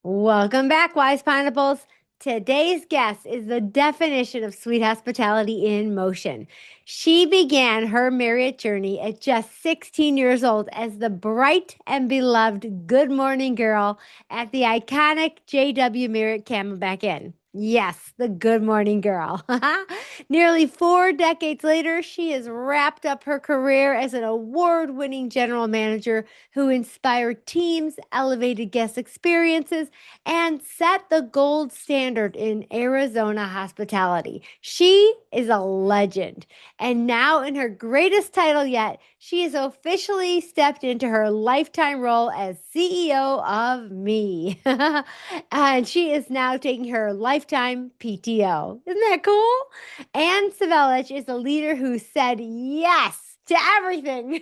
Welcome back, Wise Pineapples. Today's guest is the definition of sweet hospitality in motion. She began her Marriott journey at just 16 years old as the bright and beloved Good Morning Girl at the iconic JW Marriott Camelback Inn. Yes, the Good Morning Girl. Nearly 4 decades later, she has wrapped up her career as an award winning general manager who inspired teams, elevated guest experiences, and set the gold standard in Arizona hospitality. She is a legend. And now, in her greatest title yet, she has officially stepped into her lifetime role as CEO of Me. And she is now taking her lifetime PTO. Isn't that cool? Anne Cvelich is a leader who said yes to everything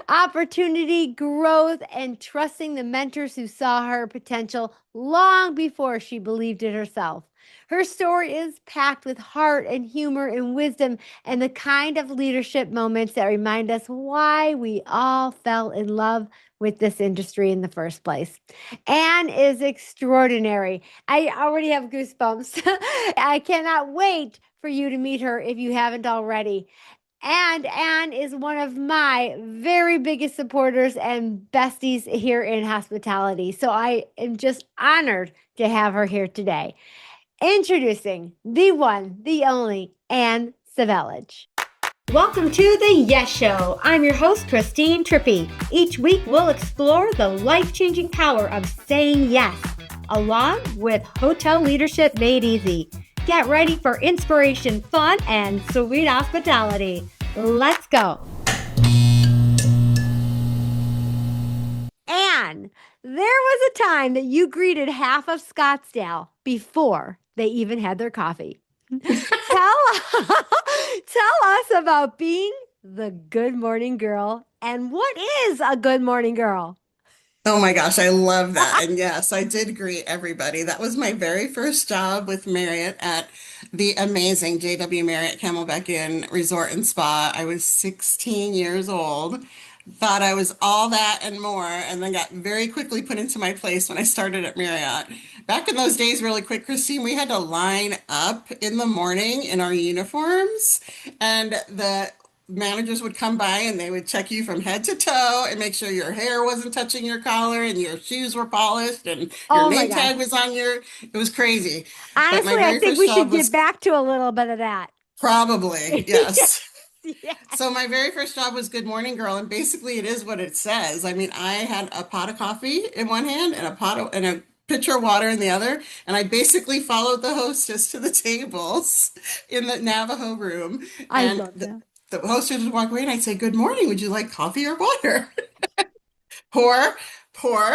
opportunity, growth, and trusting the mentors who saw her potential long before she believed it herself. Her story is packed with heart and humor and wisdom and the kind of leadership moments that remind us why we all fell in love with this industry in the first place. Anne is extraordinary. I already have goosebumps. I cannot wait for you to meet her if you haven't already. And Anne is one of my very biggest supporters and besties here in hospitality. So I am just honored to have her here today. Introducing the one, the only Anne Cvelich. Welcome to the Yes Show. I'm your host, Christine Trippi. Each week, we'll explore the life-changing power of saying yes, along with hotel leadership made easy. Get ready for inspiration, fun, and sweet hospitality. Let's go. Anne, there was a time that you greeted half of Scottsdale before they even had their coffee. Tell, tell us about being the good morning girl and what is a good morning girl? Oh my gosh, I love that. And yes, I did greet everybody. That was my very first job with Marriott at the amazing JW Marriott Camelback Inn Resort and Spa. I was 16 years old, thought I was all that and more, and then got very quickly put into my place when I started at Marriott. Back in those days, really quick, Christine, we had to line up in the morning in our uniforms, and the managers would come by and they would check you from head to toe and make sure your hair wasn't touching your collar and your shoes were polished and your Oh my name gosh. tag was on your, it was crazy. But my Honestly, I very think first we should job get was back to a little bit of that. probably, Yes, yes. yes. So my very first job was Good Morning Girl, and basically it is what it says. I mean, I had a pot of coffee in one hand and a pitcher of water in the other, and I basically followed the hostess to the tables in the Navajo room, I and love that. the hostess would walk away, and I'd say, "Good morning. Would you like coffee or water?" Pour, pour,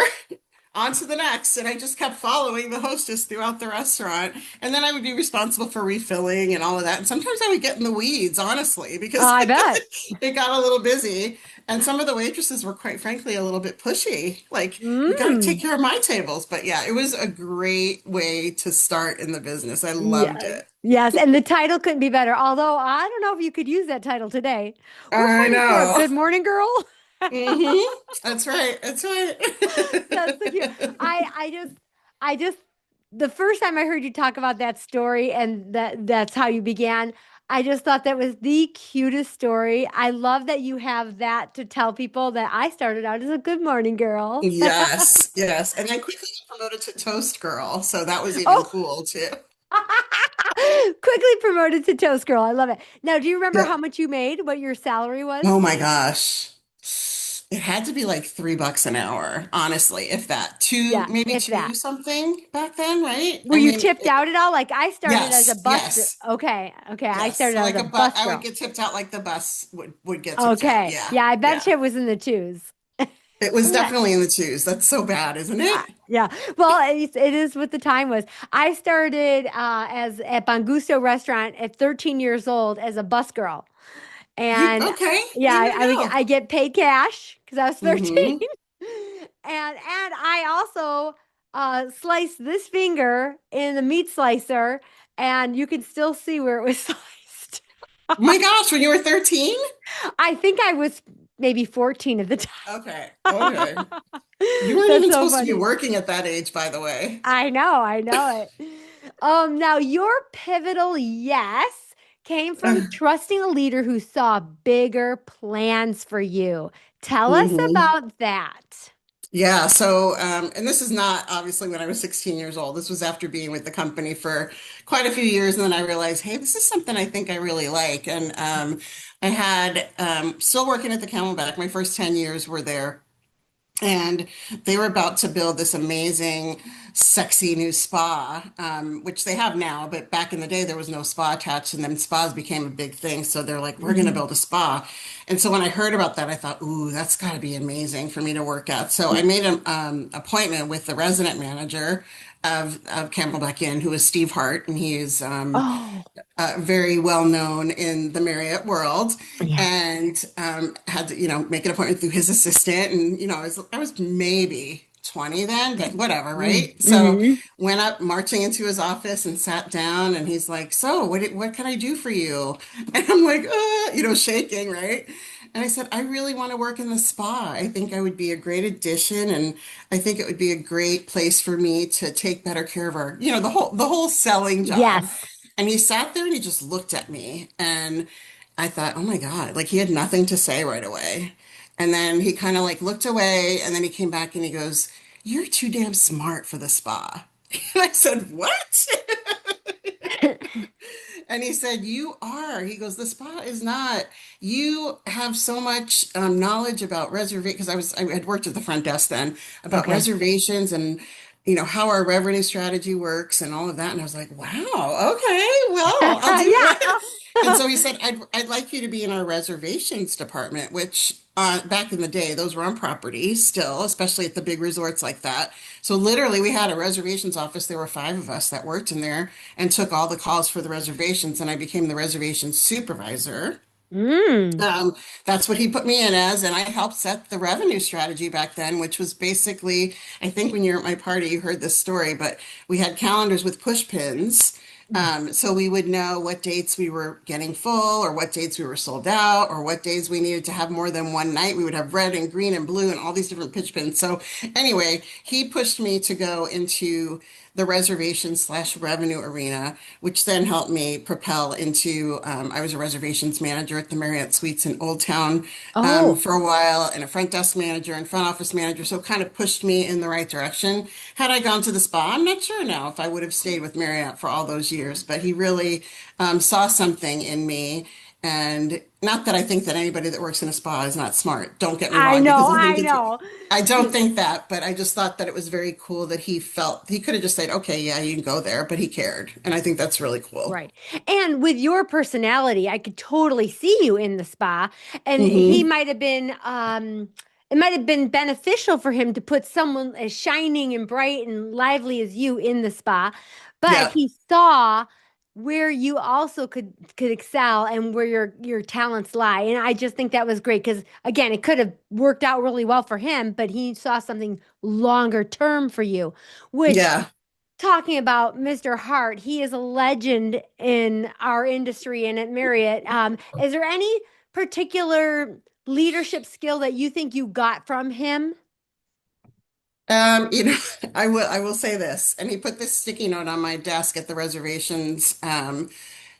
on to the next. And I just kept following the hostess throughout the restaurant. And then I would be responsible for refilling and all of that. And sometimes I would get in the weeds, honestly, because I bet. it got a little busy. And some of the waitresses were quite frankly a little bit pushy. Like, you got to take Mm. care of my tables. But yeah, it was a great way to start in the business. I loved Yes. it. Yes. And the title couldn't be better. Although I don't know if you could use that title today. We're I ready for a know. good morning, girl. Hmm. That's right. That's That's so cute. right. I just, the first time I heard you talk about that story and that's how you began, I just thought that was the cutest story. I love that you have that to tell people that I started out as a good morning girl. Yes, yes. And then quickly got promoted to Toast Girl. So that was even Oh, cool too. quickly promoted to toast girl. I love it. Now, do you remember Yeah. how much you made, what your salary was? Oh my gosh. It had to be like $3 an hour, honestly, if that. Two, Yeah, maybe if two that. something back then, right? Were I you mean, tipped out at all? Like I started as a yes, bus. yes, Okay, okay. I yes. started So out as like a a bus, bus I would girl. get tipped out like the bus would get tipped out. Okay. Yeah, Yeah, I bet yeah. you it was in the twos. It was Yeah. definitely in the twos. That's so bad, isn't it? Yeah. Well, it is what the time was. I started as at Bangusto restaurant at 13 years old as a bus girl. You And okay? yeah, There you go. I get paid cash because I was 13. Hmm. And I also sliced this finger in the meat slicer and you can still see where it was sliced. Oh my gosh, when you were 13? I think I was maybe 14 of the Okay. Okay. time. You weren't That's even so supposed to be funny. working at that age, by the way. I know it. Now your pivotal yes came from trusting a leader who saw bigger plans for you. Tell us hmm about that. Yeah. So, and this is not obviously when I was 16 years old. This was after being with the company for quite a few years. And then I realized, hey, this is something I think I really like. And I had still working at the Camelback. My first 10 years were there. And they were about to build this amazing, sexy new spa, which they have now. But back in the day, there was no spa attached, and then spas became a big thing. So they're like, we're going to Mhm. build a spa. And so when I heard about that, I thought, ooh, that's got to be amazing for me to work at. So I made an appointment with the resident manager of Camelback Inn, who is Steve Hart, and he is Oh, very well known in the Marriott world, yes. and had to, make an appointment through his assistant. And, I was maybe 20 then, but whatever, right? So Mm-hmm. went up marching into his office and sat down, and he's like, so what can I do for you? And I'm like, shaking, right? And I said, I really want to work in the spa. I think I would be a great addition, and I think it would be a great place for me to take better care of our, the whole selling job. Yes. And he sat there and he just looked at me, and I thought, oh my God, like he had nothing to say right away. And then he kind of like looked away, and then he came back and he goes, you're too damn smart for the spa. And I said, what? And he said, you are. He goes, the spa is not. You have so much knowledge about reservation, because I had worked at the front desk then, about Okay. reservations and how our revenue strategy works and all of that. And I was like, wow, okay, well, I'll do Yeah. it. And so he said, I'd like you to be in our reservations department, which back in the day, those were on property still, especially at the big resorts like that. So literally, we had a reservations office. There were five of us that worked in there and took all the calls for the reservations, and I became the reservations supervisor. Mm. Um, that's what he put me in as, and I helped set the revenue strategy back then, which was basically, I think when you were at my party, you heard this story, but we had calendars with push pins. So we would know what dates we were getting full, or what dates we were sold out, or what days we needed to have more than one night. We would have red and green and blue and all these different pitch pins. So anyway, he pushed me to go into the reservation slash revenue arena, which then helped me propel into, I was a reservations manager at the Marriott Suites in Old Town Oh, for a while, and a front desk manager and front office manager. So it kind of pushed me in the right direction. Had I gone to the spa, I'm not sure now if I would have stayed with Marriott for all those years, but he really saw something in me. And not that I think that anybody that works in a spa is not smart. Don't get me I wrong, because know. I think I it's, know. I don't think that, but I just thought that it was very cool that he felt he could have just said, okay, yeah, you can go there, but he cared. And I think that's really cool. Right. And with your personality, I could totally see you in the spa. And he hmm might have been, it might have been beneficial for him to put someone as shining and bright and lively as you in the spa. But Yeah. he saw where you also could excel and where your talents lie. And I just think that was great because again, it could have worked out really well for him, but he saw something longer term for you, which Yeah. talking about Mr. Hart, he is a legend in our industry and at Marriott. Is there any particular leadership skill that you think you got from him? You know, I will say this, and he put this sticky note on my desk at the reservations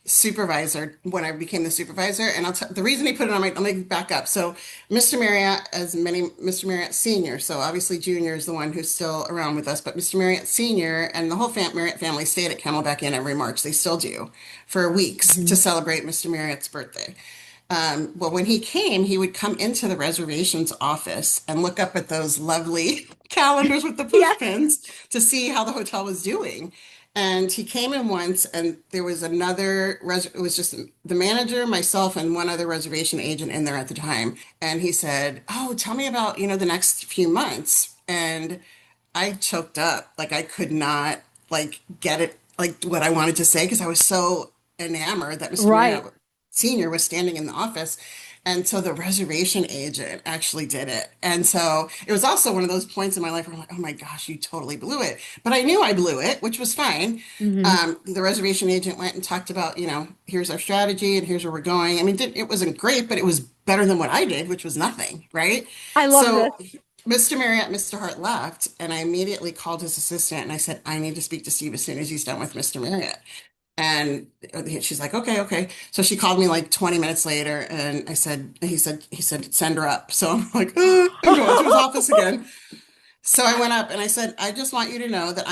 supervisor when I became the supervisor. And the reason he put it on my, let me back up. So Mr. Marriott, Mr. Marriott Senior, so obviously Junior is the one who's still around with us, but Mr. Marriott Senior and the whole Marriott family stayed at Camelback Inn every March. They still do for weeks to Mhm. celebrate Mr. Marriott's birthday. Well, when he came, he would come into the reservations office and look up at those lovely calendars with the push Yes. pins to see how the hotel was doing. And he came in once, and there was it was just the manager, myself, and one other reservation agent in there at the time. And he said, oh, tell me about, the next few months. And I choked up. Like I could not like get it, like what I wanted to say, because I was so enamored that Mr. Right. Marriott Senior was standing in the office. And so the reservation agent actually did it. And so it was also one of those points in my life where I'm like, oh my gosh, you totally blew it. But I knew I blew it, which was fine. Hmm. The reservation agent went and talked about, here's our strategy and here's where we're going. I mean, it wasn't great, but it was better than what I did, which was nothing, right? I love this. So Mr. Marriott, Mr. Hart left, and I immediately called his assistant and I said, I need to speak to Steve as soon as he's done with Mr. Marriott. And she's like, okay, okay. So she called me like 20 minutes later and he said, send her up. So I'm like, I'm going to his office again. So I went up and I said, I just want you to know that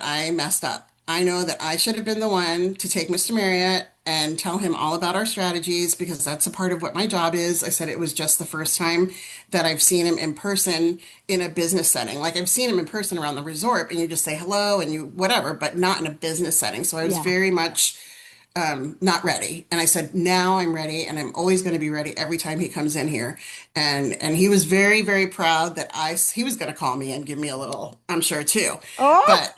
I messed up. I know that I should have been the one to take Mr. Marriott and tell him all about our strategies because that's a part of what my job is. I said it was just the first time that I've seen him in person in a business setting. Like I've seen him in person around the resort and you just say hello and you whatever, but not in a business setting. So I was Yeah. very much not ready. And I said, now I'm ready, and I'm always going to be ready every time he comes in here. And he was very, very proud that he was going to call me and give me a little, I'm sure too. Oh, But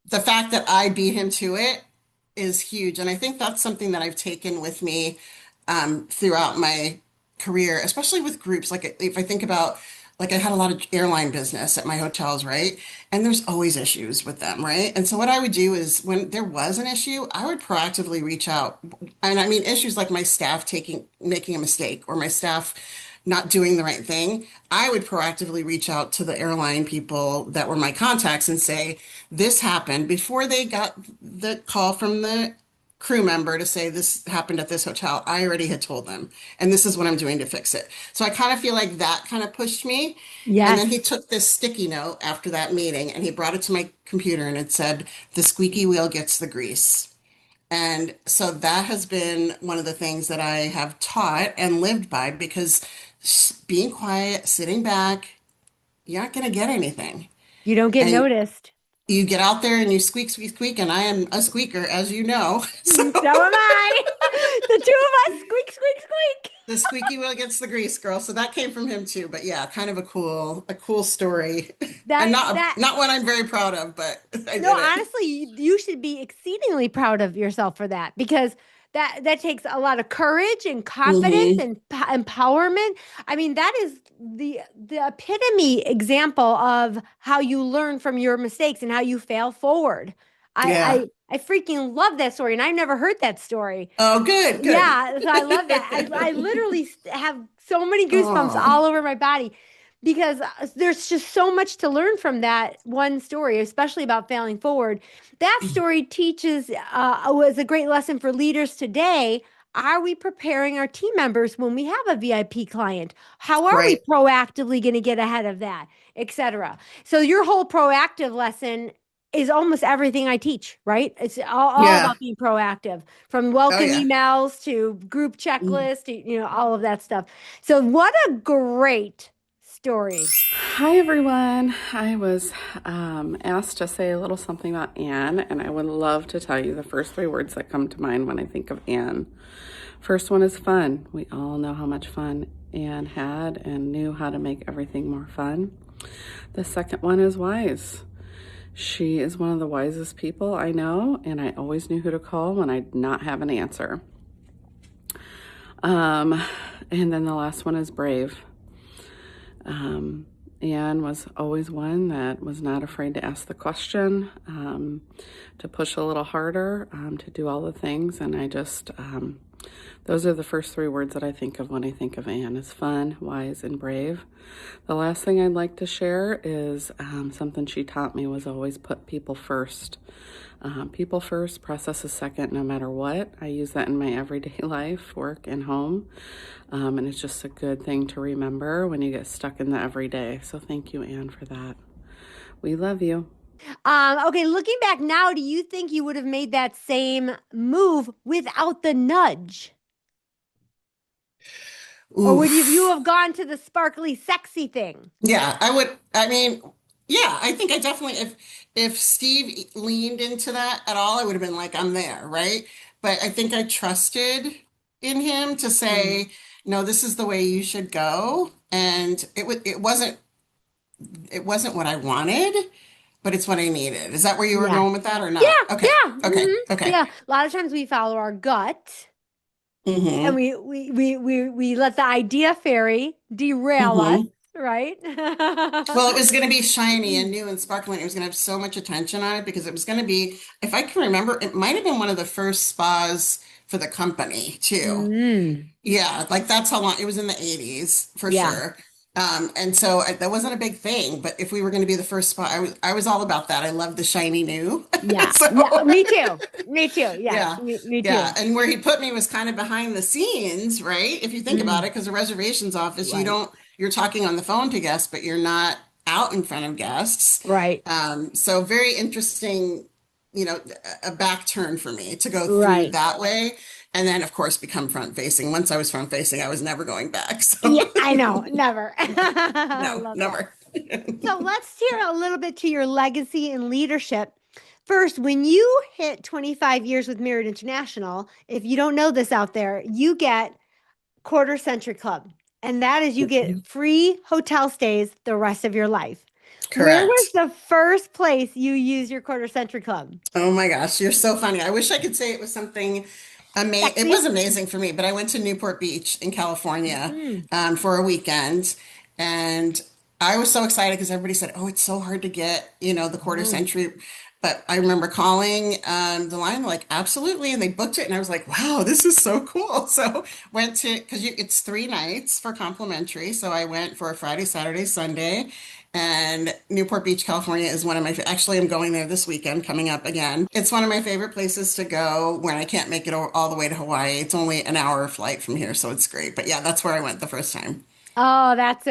the fact that I beat him to it is huge. And I think that's something that I've taken with me throughout my career, especially with groups. Like if I think about, like I had a lot of airline business at my hotels, right? And there's always issues with them, right? And so what I would do is when there was an issue, I would proactively reach out. And I mean issues like my staff making a mistake or my staff not doing the right thing. I would proactively reach out to the airline people that were my contacts and say, this happened before they got the call from the crew member to say this happened at this hotel. I already had told them, and this is what I'm doing to fix it. So I kind of feel like that kind of pushed me. And then he yes. took this sticky note after that meeting and he brought it to my computer and it said, the squeaky wheel gets the grease. And so that has been one of the things that I have taught and lived by because being quiet, sitting back, you're not going to get anything. You don't get And noticed. you get out there and you squeak, squeak, squeak, and I am a squeaker, as you know. So So am I. The two of us squeak, squeak, squeak. the squeaky wheel gets the grease, girl. So that came from him too. But yeah, kind of a cool story, and That not that not one I'm very proud of, but I No, did it. honestly, you should be exceedingly proud of yourself for that because that takes a lot of courage and confidence Hmm. and empowerment. I mean, that is the epitome example of how you learn from your mistakes and how you fail forward. Yeah. I freaking love that story, and I've never heard that story. Oh, good, good. Yeah, so I love that. I literally have so many goosebumps Oh, all over my body because there's just so much to learn from that one story, especially about failing forward. That story teaches was a great lesson for leaders today. Are we preparing our team members when we have a VIP client? How are we right. proactively going to get ahead of that, etc.? So your whole proactive lesson is almost everything I teach, right? It's all Yeah. about being proactive, from Oh, welcome yeah. emails to group Mm. checklists to all of that stuff. So what a great story. Hi everyone. I was asked to say a little something about Anne, and I would love to tell you the first three words that come to mind when I think of Anne. First one is fun. We all know how much fun Anne had and knew how to make everything more fun. The second one is wise. She is one of the wisest people I know, and I always knew who to call when I did not have an answer. Um, and then the last one is brave. Anne was always one that was not afraid to ask the question, to push a little harder, to do all the things. And those are the first three words that I think of when I think of Anne is fun, wise, and brave. The last thing I'd like to share is something she taught me was always put people first. People first, process is second, no matter what. I use that in my everyday life, work, and home. And it's just a good thing to remember when you get stuck in the everyday. So thank you, Anne, for that. We love you. Okay, looking back now, do you think you would have made that same move without the nudge? Or would you Oof. have gone to the sparkly, sexy thing? Yeah, I would. I mean, yeah, I think I definitely, if Steve leaned into that at all, I would have been like, I'm there, right? But I think I trusted in him to Mm, say, no, this is the way you should go. And it wasn't what I wanted, but it's what I needed. Is that where you were yeah. going with that or Yeah, not? Okay. yeah, Okay. Okay. yeah. A lot of times we follow our gut And Mm-hmm. we let the idea fairy derail us, Mm-hmm. right? Well, it was going to be shiny and new and sparkling. It was going to have so much attention on it because it was going to be, if I can remember, it might have been one of the first spas for the company too. Mm, Yeah, like that's how long it was in the 80s for yeah. sure. And so that wasn't a big thing, but if we were going to be the first spot, I was all about that. I love the shiny new. Yeah. Yeah. So Me too. Me too. Yes. yeah, Me yeah. too. And where he put me was kind of behind the scenes, right? If you think about Mm, it, because the reservations office, right. you're talking on the phone to guests, but you're not out in front of guests. Right. So very interesting, a back turn for me to go through Right. that way. And then, of course, become front facing. Once I was front facing, I was never going back. So Yeah, I know. Never. I no, love that. never. So let's hear a little bit to your legacy and leadership. First, when you hit 25 years with Marriott International, if you don't know this out there, you get Quarter Century Club. And that is you get free hotel stays the rest of your life. Where was Correct. the first place you used your Quarter Century Club? Oh my gosh, you're so funny. I wish I could say it was something amazing. It Sexy. was amazing for me, but I went to Newport Beach in California Mm. for a weekend, and I was so excited because everybody said, "Oh, it's so hard to get, the quarter Oh. century." But I remember calling the line, like, absolutely, and they booked it, and I was like, "Wow, this is so cool!" So went to because it's 3 nights for complimentary. So I went for a Friday, Saturday, Sunday. And Newport Beach, California is one of my, actually, I'm going there this weekend coming up again. It's one of my favorite places to go when I can't make it all the way to Hawaii. It's only an hour flight from here, so it's great. But yeah, that's where I went the first time. Oh, that's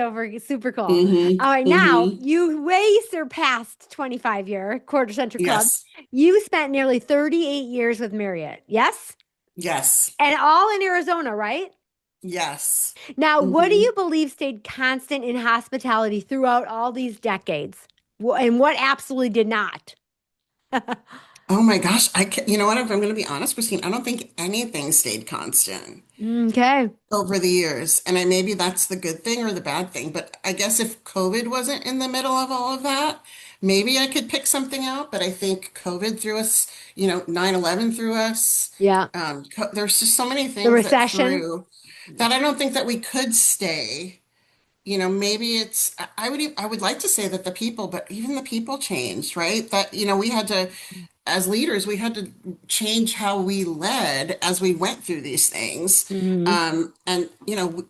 super cool. Mm-hmm. All right, now Mm-hmm. you way surpassed 25-year Quarter Century Club. Yes. You spent nearly 38 years with Marriott. Yes? Yes. And all in Arizona, right? Yes. Now, what do Mm-hmm. you believe stayed constant in hospitality throughout all these decades? And what absolutely did not? Oh my gosh. You know what? If I'm going to be honest, Christine, I don't think anything stayed constant Okay. over the years. And maybe that's the good thing or the bad thing. But I guess if COVID wasn't in the middle of all of that, maybe I could pick something out. But I think COVID threw us, 9/11 threw us. Yeah. There's just so many The things that recession. threw that I don't think that we could stay. Maybe I would like to say that the people, but even the people changed, right? That, we had to, as leaders, we had to change how we led as we went through these things. Hmm. And,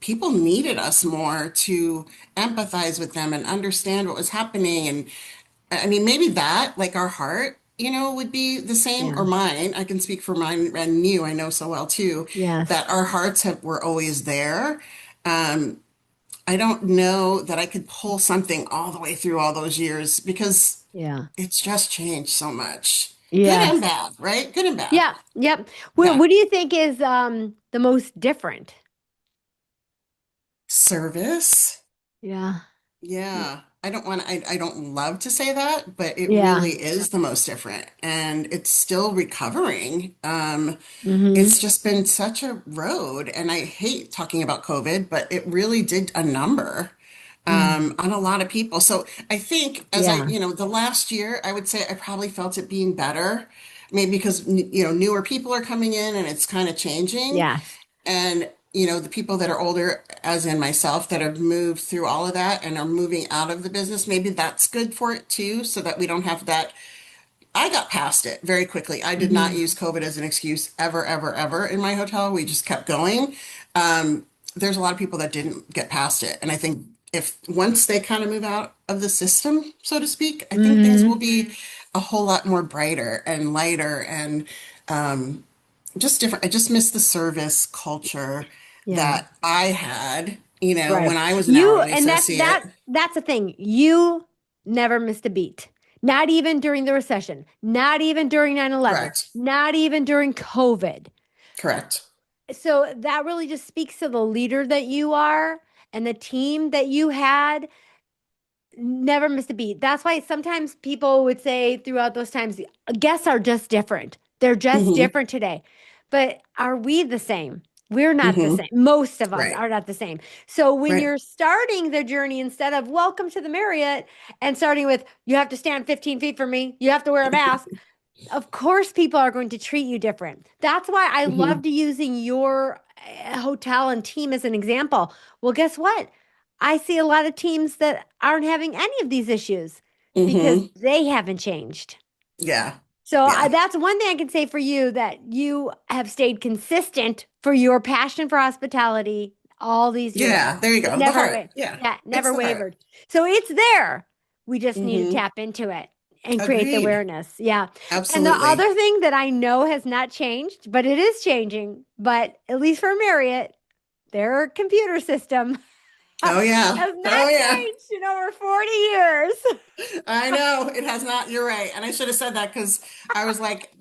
people needed us more to empathize with them and understand what was happening. And I mean, maybe that, like our heart, would be the same, Yeah. or mine. I can speak for mine and you, I know so well too, Yes. that our hearts were always there. I don't know that I could pull something all the way through all those years because Yeah. it's just changed so much. Good and Yes. bad, right? Good and bad. Yeah. Yep. Yeah. What do you think is the most different? Service. Yeah. Yeah. I don't love to say that, but it Yeah. really is the most different. And it's still recovering. Hmm. It's just been such a road. And I hate talking about COVID, but it really did a number Mm. on a lot of people. So I think Yeah. the last year, I would say I probably felt it being better, maybe because, newer people are coming in and it's kind of changing. Yes. And, the people that are older, as in myself, that have moved through all of that and are moving out of the business, maybe that's good for it too, so that we don't have that. I got past it very quickly. I did not Hmm. use COVID as an excuse ever, ever, ever in my hotel. We just kept going. There's a lot of people that didn't get past it. And I think if once they kind of move out of the system, so to speak, I think things will Hmm. be a whole lot more brighter and lighter and just different. I just miss the service culture Yeah. that I had, Right. when I was an You hourly and associate. that's the thing. You never missed a beat. Not even during the recession, not even during 9/11, Correct. not even during COVID. Correct. So that really just speaks to the leader that you are and the team that you had. Never missed a beat. That's why sometimes people would say throughout those times, guests are just different. They're just Hmm. different today. But are we the same? We're not the Hmm. same. Most of us Right. are not the same. So when Right. you're starting the journey, instead of welcome to the Marriott and starting with, you have to stand 15 feet from me, you have to wear a mask, Of course, people are going to treat you different. That's why I Hmm. loved using your hotel and team as an example. Well, guess what? I see a lot of teams that aren't having any of these issues because Hmm. they haven't changed. Yeah. So Yeah. that's one thing I can say for you that you have stayed consistent for your passion for hospitality all these years. Yeah. There you It go. The never heart. wa Yeah. Yeah, It's never the heart. wavered. So it's there. We just need to Hmm. tap into it and create the Agreed. awareness. Yeah. And the Absolutely. other thing that I know has not changed, but it is changing, but at least for Marriott, their computer system has Oh yeah. not Oh yeah. changed in over 40 years. I know it has not. You're right. And I should have said that because I was like,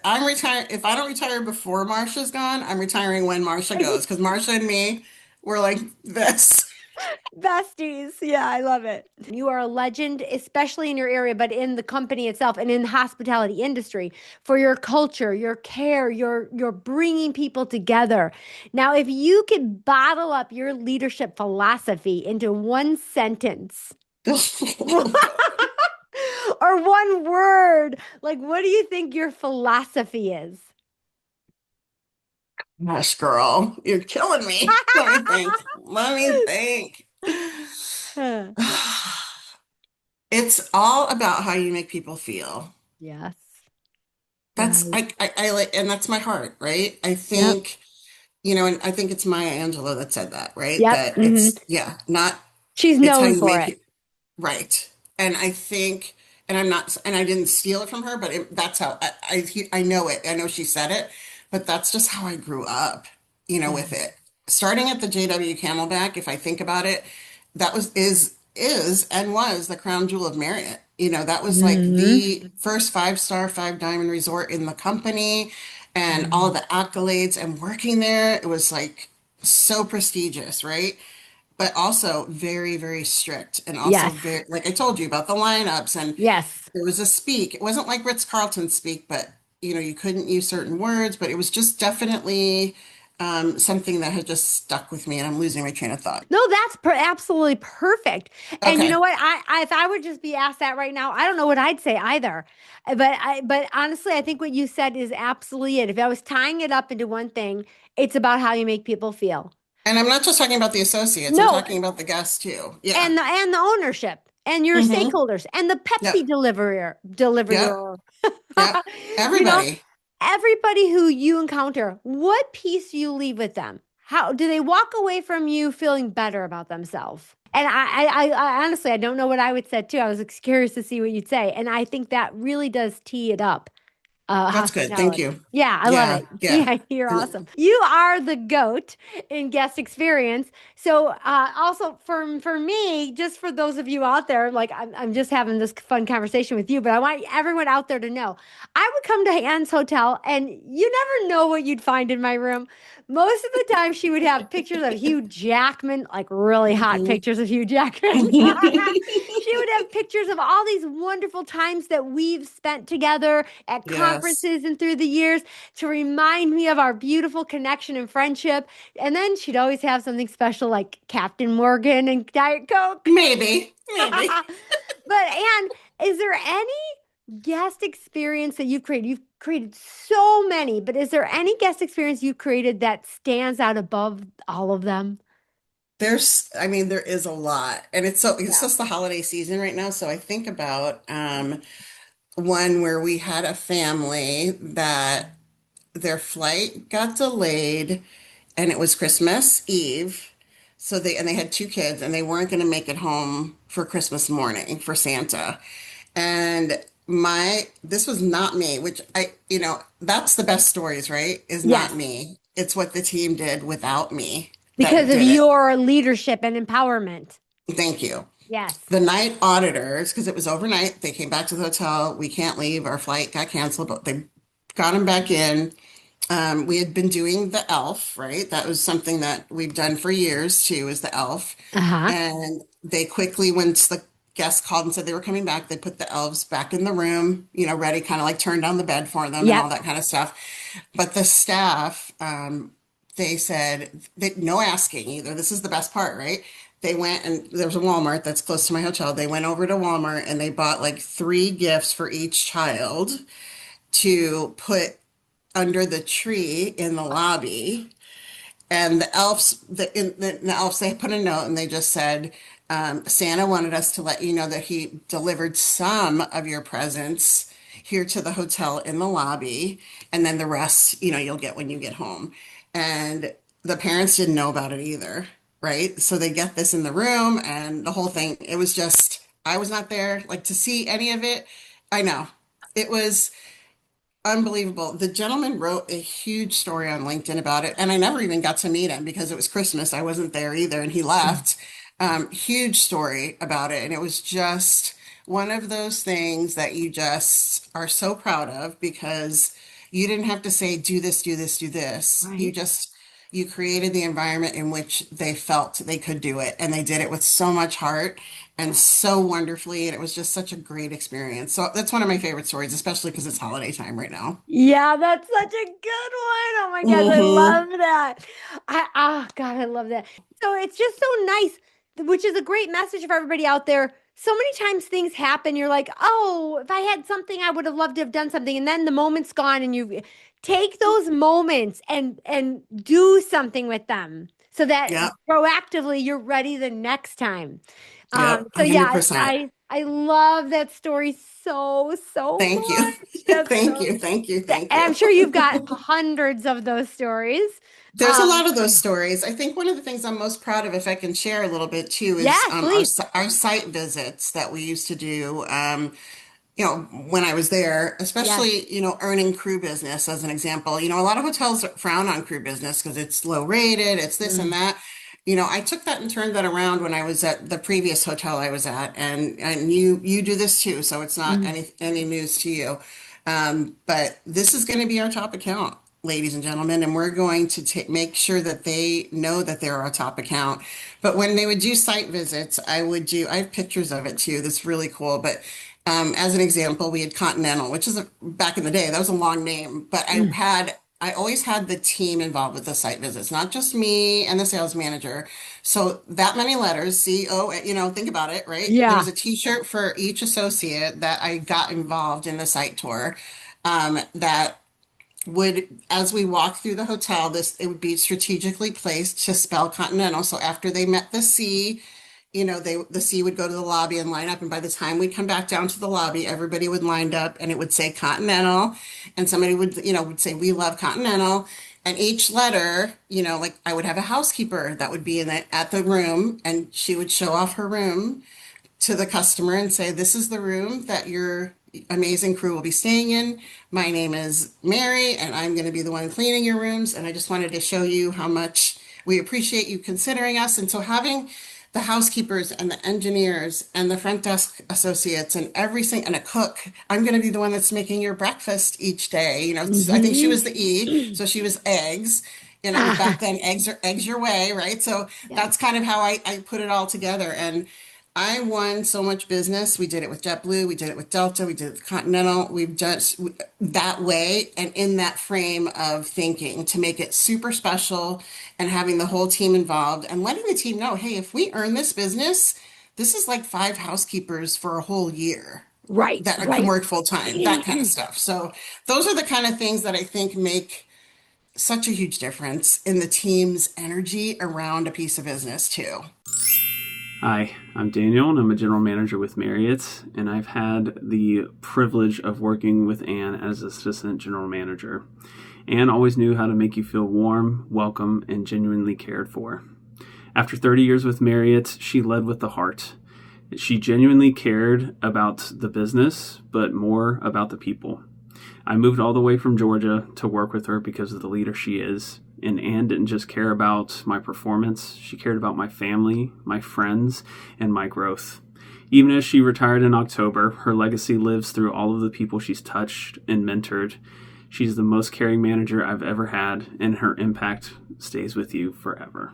I'm retired. If I don't retire before Marsha's gone, I'm retiring when Marsha goes because Marsha and me were like this. Besties. Yeah, I love it. You are a legend, especially in your area, but in the company itself and in the hospitality industry for your culture, your care, your bringing people together. Now, if you could bottle up your leadership philosophy into one sentence or one word, like what do you think your philosophy is? Gosh, girl, you're killing me. Let me think. Let me think. It's all about how you make people feel. Yes. That's Right. I like, and that's my heart, right? I Yep. think, and I think it's Maya Angelou that said that, right? Yep. That it's, yeah, not, She's it's how known you for make it. it right. And I think, and I'm not, and I didn't steal it from her, but that's how I know it. I know she said it, but that's just how I grew up, Yeah. with it. Starting at the JW Camelback, if I think about it, that is and was the crown jewel of Marriott. That was like Hmm. the first five-star, five-diamond resort in the company and all of the accolades and working there. It was like so prestigious, right? But also very, very strict and also Yes. very, like I told you about the lineups and Yes. there was a speak. It wasn't like Ritz-Carlton speak, but you couldn't use certain words, but it was just definitely something that had just stuck with me and I'm losing my train of thought. No, that's absolutely perfect. And you know Okay. what? If I would just be asked that right now, I don't know what I'd say either. But honestly, I think what you said is absolutely it. If I was tying it up into one thing, it's about how you make people feel. And I'm not just talking about the associates, I'm No, talking about the guests too. Yeah. and the ownership and your Mm-hmm. stakeholders and the Pepsi Yep. Yep. deliverer. Yep. You know, Everybody. everybody who you encounter, what piece do you leave with them? How do they walk away from you feeling better about themselves? And I honestly, I don't know what I would say too. I was curious to see what you'd say, and I think that really does tee it up. That's good. Thank Hospitality. you. Yeah, I love Yeah. it. Yeah. Yeah, you're And awesome. You are the goat in guest experience. So, also for me, just for those of you out there, like I'm just having this fun conversation with you, but I want everyone out there to know, I would come to Anne's hotel, and you never know what you'd find in my room. Most of the time, she would have pictures of Hugh Jackman, like really hot Mhm. pictures of Hugh Jackman. She would have pictures of all these wonderful times that we've spent together at Yes. conferences and through the years to remind me of our beautiful connection and friendship. And then she'd always have something special like Captain Morgan and Diet Coke. Maybe. Maybe. But Anne, is there any guest experience that you've created? You've created so many, but is there any guest experience you've created that stands out above all of them? I mean, there is a lot. And it's Yeah. just the holiday season right now. So I think about one where we had a family that their flight got delayed and it was Christmas Eve. And they had two kids and they weren't going to make it home for Christmas morning for Santa. And this was not me, which that's the best stories, right? Is not Yes. me. It's what the team did without me Because that of did it. your leadership and empowerment. Thank you. Yes. The night auditors, because it was overnight, they came back to the hotel. We can't leave. Our flight got canceled, but they got him back in. We had been doing the elf, right? That was something that we've done for years too, is the elf. Uh-huh. And they quickly, once the guests called and said they were coming back, they put the elves back in the room, ready, kind of like turned down the bed for them and Yep. all that kind of stuff. But the staff, they said that no asking either. This is the best part, right? They went and there was a Walmart that's close to my hotel. They went over to Walmart and they bought like three gifts for each child to put under the tree in the lobby. And the elves, they put a note and they just said, Santa wanted us to let you know that he delivered some of your presents here to the hotel in the lobby, and then the rest, you'll get when you get home. And the parents didn't know about it either, right? So they get this in the room and the whole thing. It was just, I was not there, like to see any of it. I know. It was unbelievable. The gentleman wrote a huge story on LinkedIn about it, and I never even got to meet him because it was Christmas. I wasn't there either, and he left. Huge story about it, and it was just one of those things that you just are so proud of because you didn't have to say, do this, do this, do this. Right. You created the environment in which they felt they could do it, and they did it with so much heart and so wonderfully. And it was just such a great experience. So that's one of my favorite stories, especially because it's holiday time right now. Yeah, that's such a good one. Oh my gosh, I Hmm. love that. Oh God, I love that. So it's just so nice, which is a great message for everybody out there. So many times things happen, you're like, oh, if I had something, I would have loved to have done something. And then the moment's gone and you take those moments and do something with them so that Yep. proactively you're ready the next time. Yep. So yeah, 100%. I love that story so Thank you. much. That's Thank so you. Thank you. and Thank I'm you. sure you've got hundreds of those stories. There's a Um, lot of those stories. I think one of the things I'm most proud of, if I can share a little bit too, is yes, please. our site visits that we used to do. When I was there, Yes. especially, earning crew business as an example. A lot of hotels frown on crew business because it's low rated, it's this and Mm, that. I took that and turned that around when I was at the previous hotel I was at, and you do this too, so it's not mm. any news to you. But this is going to be our top account, ladies and gentlemen, and we're going to make sure that they know that they're our top account. But when they would do site visits, I have pictures of it too. That's really cool. But as an example, we had Continental, which is back in the day, that was a long name, but Mm. I always had the team involved with the site visits, not just me and the sales manager. So that many letters, CO, think about it, right? There Yeah. was a t-shirt for each associate that I got involved in the site tour. That would, as we walk through the hotel, it would be strategically placed to spell Continental. So after they met the C, the C would go to the lobby and line up. And by the time we'd come back down to the lobby, everybody would lined up and it would say Continental. And somebody would say, we love Continental. And each letter, like I would have a housekeeper that would be at the room, and she would show off her room to the customer and say, this is the room that your amazing crew will be staying in. My name is Mary, and I'm going to be the one cleaning your rooms. And I just wanted to show you how much we appreciate you considering us. And so having the housekeepers and the engineers and the front desk associates and everything and a cook, I'm going to be the one that's making your breakfast each day. I think she Hmm. was the E, so she was eggs. Back then eggs are eggs your way, right? So Yeah. that's kind of how I put it all together. And I won so much business. We did it with JetBlue, we did it with Delta, we did it with Continental. We've just that way and in that frame of thinking to make it super special and having the whole team involved and letting the team know, hey, if we earn this business, this is like 5 housekeepers for a whole year Right, that can right. work full time, that kind of stuff. So those are the kind of things that I think make such a huge difference in the team's energy around a piece of business too. Hi, I'm Daniel, and I'm a general manager with Marriott, and I've had the privilege of working with Anne as assistant general manager. Anne always knew how to make you feel warm, welcome, and genuinely cared for. After 30 years with Marriott, she led with the heart. She genuinely cared about the business, but more about the people. I moved all the way from Georgia to work with her because of the leader she is. And Anne didn't just care about my performance, she cared about my family, my friends, and my growth. Even as she retired in October, her legacy lives through all of the people she's touched and mentored. She's the most caring manager I've ever had, and her impact stays with you forever.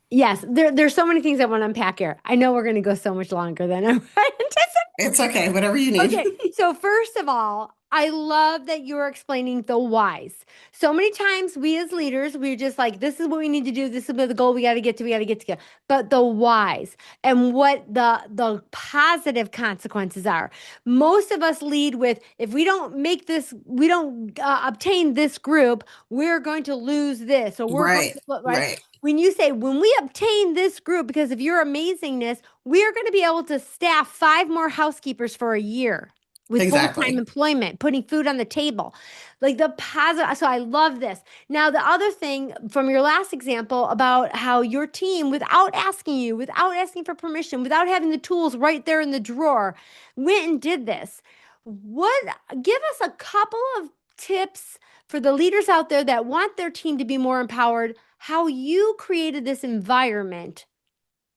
Yes, there's so many things I want to unpack here. I know we're going to go so much longer than I anticipated. It's okay, whatever you need. Okay, so first of all, I love that you're explaining the whys. So many times we as leaders, we're just like, this is what we need to do. This is the goal we got to get to. We got to get to. But the whys and what the positive consequences are. Most of us lead with, if we don't make this, we don't obtain this group, we're going to lose this, or we're going Right, to, right? right. When you say, when we obtain this group because of your amazingness, we're going to be able to staff 5 more housekeepers for a year with full-time Exactly. employment, putting food on the table. Like the positive. So I love this. Now, the other thing from your last example about how your team, without asking you, without asking for permission, without having the tools right there in the drawer, went and did this. What, give us a couple of tips for the leaders out there that want their team to be more empowered, how you created this environment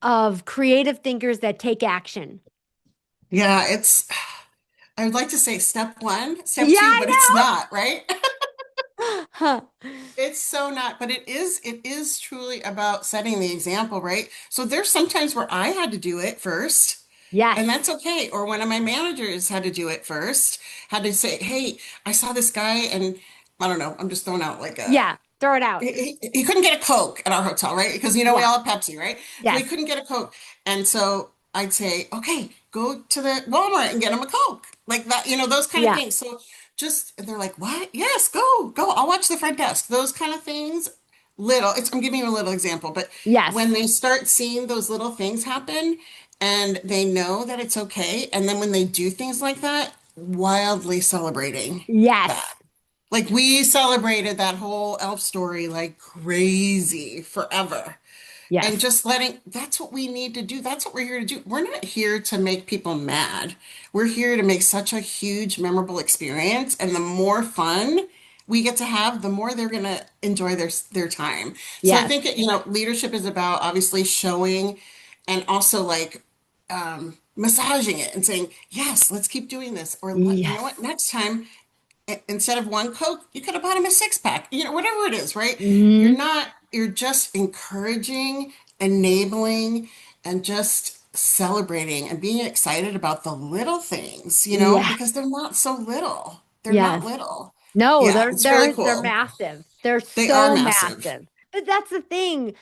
of creative thinkers that take action. Yeah, I would like to say step one, step Yeah, two, but it's I not, right? know. Huh. It's so not, but it is truly about setting the example, right? So there's sometimes where I had to do it first, and Yes. that's okay. Or one of my managers had to do it first, had to say, "Hey, I saw this guy and I don't know, I'm just throwing out like a Yeah. Throw it out. he couldn't get a Coke at our hotel, right? Because we Yeah. all have Pepsi, right? So he Yes. couldn't get a Coke. And so I'd say, okay, go to the Walmart and get him a Coke. Like that, those kind of Yeah. things. So and they're like, what? Yes, go. I'll watch the front desk. Those kind of things. I'm giving you a little example, but when Yes. they start seeing those little things happen and they know that it's okay, and then when they do things like that, wildly celebrating that. Yes. Like we celebrated that whole elf story like crazy forever. And Yes. just that's what we need to do. That's what we're here to do. We're not here to make people mad. We're here to make such a huge, memorable experience. And the more fun we get to have, the more they're going to enjoy their time. So I Yes. think, leadership is about obviously showing and also like massaging it and saying, yes, let's keep doing this. Or you know what, Yes. next time instead of one Coke, you could have bought him a six pack, whatever it is, right? Hmm. You're just encouraging, enabling, and just celebrating and being excited about the little things, because Yes. they're not so little. They're not Yes. little. No, Yeah, they're it's really they're they're cool. massive. They're They are so massive. massive. But that's the thing.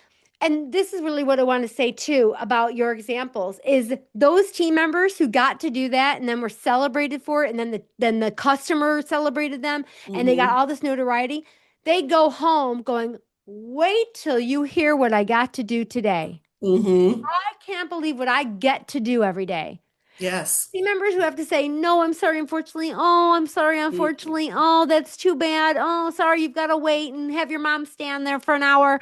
And this is really what I want to say too about your examples is those team members who got to do that and then were celebrated for it and then the customer celebrated them and they got Hmm. all this notoriety. They go home going, "Wait till you hear what I got to do today. Hmm. I can't believe what I get to do every day." Yes. Team members who have to say, no, I'm sorry, unfortunately. Oh, I'm sorry, Mm. unfortunately. Oh, that's too bad. Oh, sorry, you've got to wait and have your mom stand there for an hour.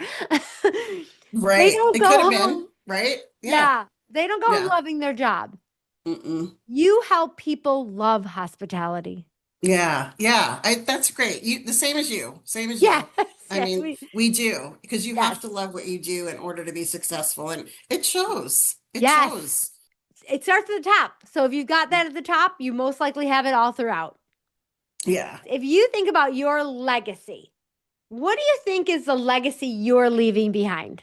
They Right. don't It could go have home. been, right? Yeah. Yeah, they don't go home Yeah. loving their job. Mm-mm. You help people love hospitality. Yeah, yeah, that's great. The same as you, same as Yes, you. I yes, mean, we do because you yes, have to love what you do in order to be successful, and it shows. It yes. shows. It starts at the top. So if you've got that at the top, you most likely have it all throughout. Yeah. If you think about your legacy, what do you think is the legacy you're leaving behind?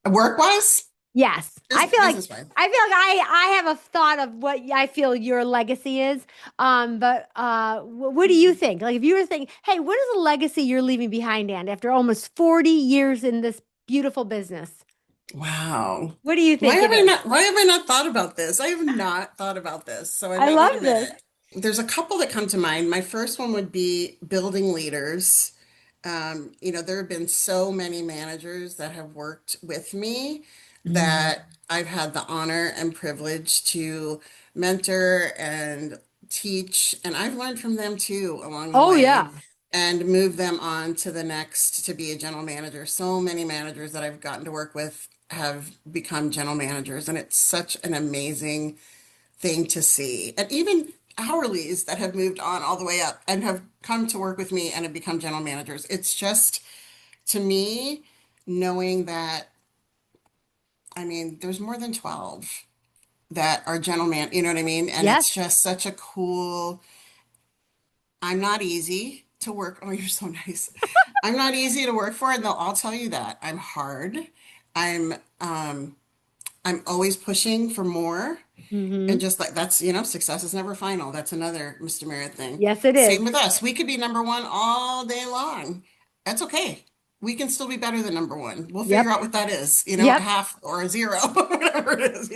Work-wise, Yes. business-wise. I have a thought of what I feel your legacy is. But what do you think? Like if you were thinking, hey, what is the legacy you're leaving behind, and after almost 40 years in this beautiful business? Wow. What do you think it is? Why have I not thought about this? I have not thought about this, so I I might need a love this. minute. There's a couple that come to mind. My first one would be building leaders. There have been so many managers that have worked with me Mm. that I've had the honor and privilege to mentor and teach, and I've learned from them too along the Oh way yeah. and move them on to the next to be a general manager. So many managers that I've gotten to work with have become general managers, and it's such an amazing thing to see. And even hourlies that have moved on all the way up and have come to work with me and have become general managers. It's just, to me, knowing that, I mean, there's more than 12 that are general man, you know what I mean? And Yes. it's just such a cool, I'm not easy to work. Oh, you're so nice. I'm not easy to work for, and they'll all tell you that. I'm hard. I'm I'm always pushing for more. And Mm-hmm. just like that's, success is never final. That's another Mr. Merritt thing. Yes, it is. Same with us. We could be number one all day long. That's okay. We can still be better than number one. We'll figure Yep. out what that is, Yep. half or a zero, whatever it is.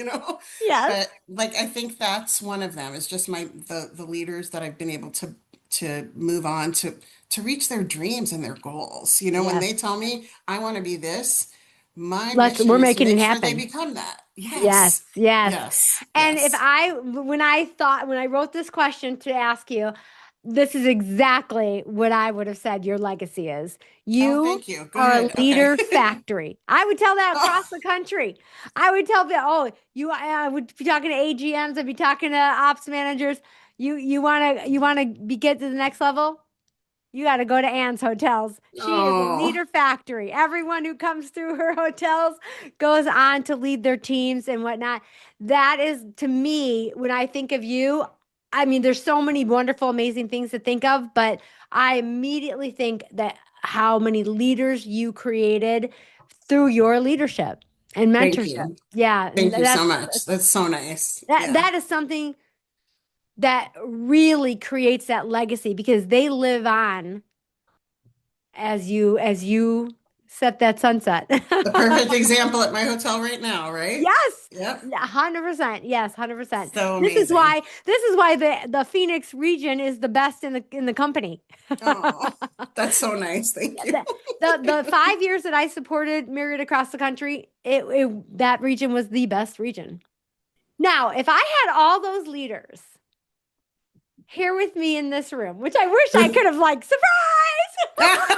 Yes. But like I think that's one of them is just the leaders that I've been able to move on to reach their dreams and their goals. When Yes. they tell me I want to be this, my We're mission is to making it make sure they happen. become that. Yes, Yes. yes. Yes. And if Yes. I, when I wrote this question to ask you, this is exactly what I would have said your legacy is. Oh, You thank you. are a Good. Okay. leader factory. I would tell that Oh, across the country. I would tell them, oh, I would be talking to AGMs, I'd be talking to ops managers. You wanna be get to the next level? You got to go to Anne's hotels. She is a oh, leader factory. Everyone who comes through her hotels goes on to lead their teams and whatnot. That is, to me, when I think of you, I mean, there's so many wonderful, amazing things to think of, but I immediately think that how many leaders you created through your leadership and thank mentorship. you. Yeah, and Thank you so much. That's so nice. Yeah. that is something that really creates that legacy because they live on as you set that sunset. The perfect example at my hotel right now, right? Yes. Yep. 100%. Yes, 100%. So This is amazing. why this is why the Phoenix region is the best in the company. Oh, that's so nice. Thank you. The, the 5 years that I supported Marriott across the country, that region was the best region. Now, if I had all those leaders here with me in this room, which I wish I could have like surprise,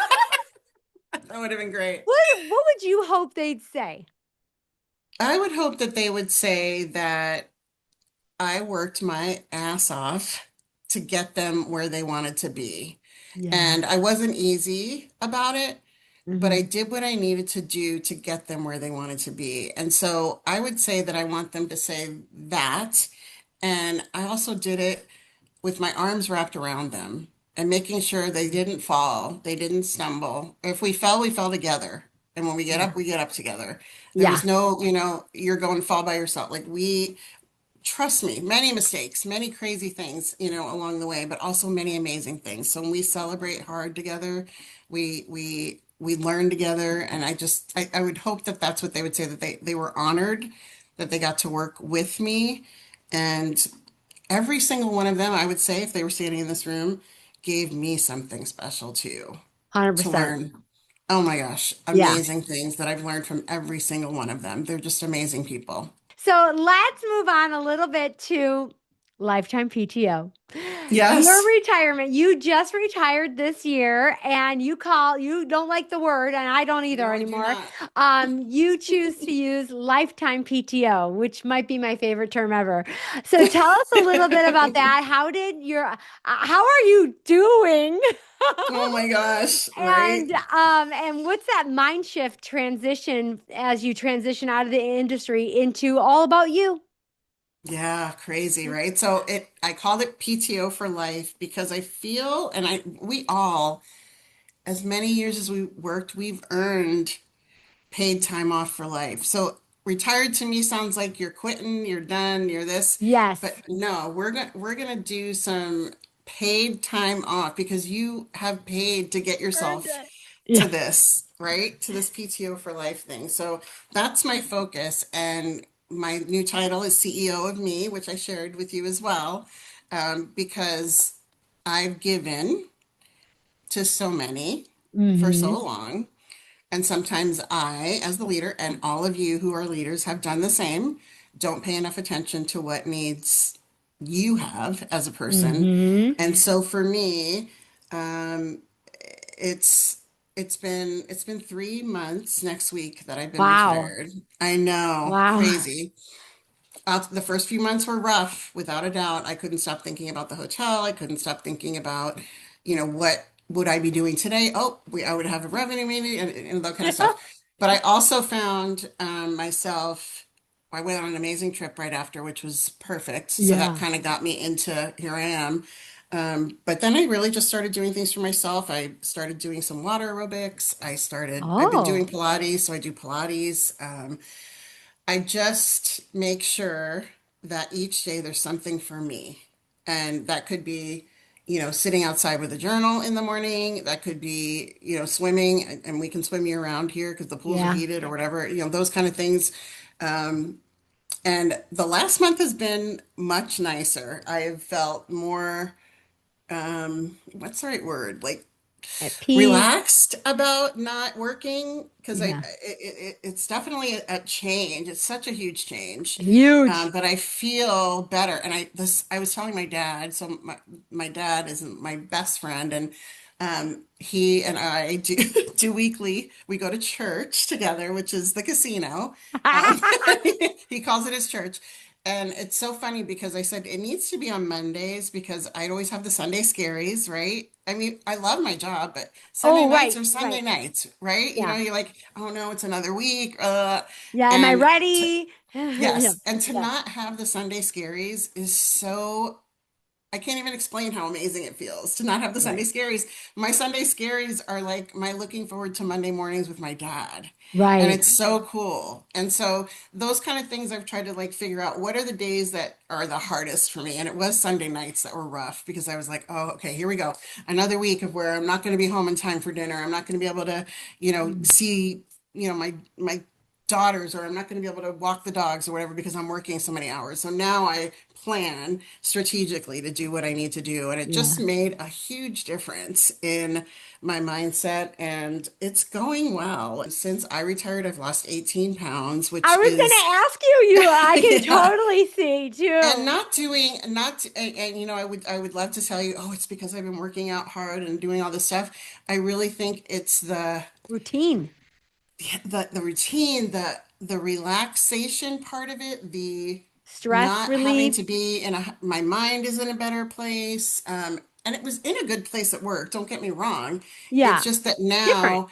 That would have been great. what would you hope they'd say? I would hope that they would say that I worked my ass off to get them where they wanted to be. Yeah. And I wasn't easy about it, but I Hmm. did what I needed to do to get them where they wanted to be. And so I would say that I want them to say that. And I also did it with my arms wrapped around them and making sure they didn't fall, they didn't stumble. If we fell together. And when Yeah. we get up together. There Yeah. was no, you're going to fall by yourself. Like trust me, many mistakes, many crazy things, along the way, but also many amazing things. So when we celebrate hard together, we learn together, and I would hope that that's what they would say, that they were honored that they got to work with me, and every single one of them, I would say, if they were standing in this room, gave me something special too, to 100%. learn. Oh my gosh, Yeah. amazing things that I've learned from every single one of them. They're just amazing people. So let's move on a little bit to lifetime PTO. Your Yes. retirement, you just retired this year and you don't like the word and I don't either No, I do anymore. not. You choose to use lifetime PTO, which might be my favorite term ever. So tell us a little bit about that. How are you doing? Oh my gosh, right? And what's that mind shift transition as you transition out of the industry into all about you? Yeah, crazy, right? So I called it PTO for life because I feel, and we all, as many years as we worked, we've earned paid time off for life. So retired to me sounds like you're quitting, you're done, you're this, but Yes. no, we're gonna do some paid time off because you have paid to get Earned yourself it. Yeah. to this, right? To this PTO for life thing. So that's my focus. And my new title is CEO of Me, which I shared with you as well, because I've given to so many for Mm-hmm. so long. And sometimes I, as the leader, and all of you who are leaders have done the same, don't pay enough attention to what needs you have as a person. Mm-hmm. And so for me, um, it's it's been 3 months next week that I've been Wow. retired. I know, Wow. crazy. The first few months were rough, without a doubt. I couldn't stop thinking about the hotel. I couldn't stop thinking about, what would I be doing today? Oh, I would have a revenue meeting and that kind of stuff. But I also found myself, I went on an amazing trip right after, which was perfect. So that Yeah. kind of got me into here I am. But then I really just started doing things for myself. I started doing some water aerobics. I've been doing Oh. Pilates, so I do Pilates. I just make sure that each day there's something for me. And that could be, sitting outside with a journal in the morning. That could be, swimming, and we can swim year round here because the pools are Yeah. heated or whatever, those kind of things. And the last month has been much nicer. I have felt more, what's the right word? Like At peace. relaxed about not working because Yeah. it's definitely a change. It's such a huge change, Huge. but I feel better. And I was telling my dad. So my dad is my best friend, and he and I do do weekly. We go to church together, which is the casino. Um, he calls it his church. And it's so funny because I said it needs to be on Mondays because I'd always have the Sunday scaries, right? I mean, I love my job, but Sunday Oh, nights right, are Sunday right. nights, right? Yeah. You're like, oh no, it's another week. Yeah. Am I And ready? Yeah. yes, and to Yeah. not have the Sunday scaries is so, I can't even explain how amazing it feels to not have the Sunday Right. scaries. My Sunday scaries are like my looking forward to Monday mornings with my dad. And Right. it's so cool. And so those kind of things I've tried to like figure out what are the days that are the hardest for me. And it was Sunday nights that were rough because I was like, oh, okay, here we go. Another week of where I'm not going to be home in time for dinner. I'm not going to be able to, Mm. see, my daughters, or I'm not going to be able to walk the dogs or whatever because I'm working so many hours. So now I plan strategically to do what I need to do. And it just Yeah. made a huge difference in my mindset, and it's going well. Since I retired, I've lost 18 pounds, I which was is, gonna ask you, I can yeah. totally see And too. not doing, not, and I would love to tell you, oh, it's because I've been working out hard and doing all this stuff. I really think it's Routine, the routine, the relaxation part of it, the stress not having relief. to be my mind is in a better place. And it was in a good place at work, don't get me wrong. It's Yeah. just that Different. now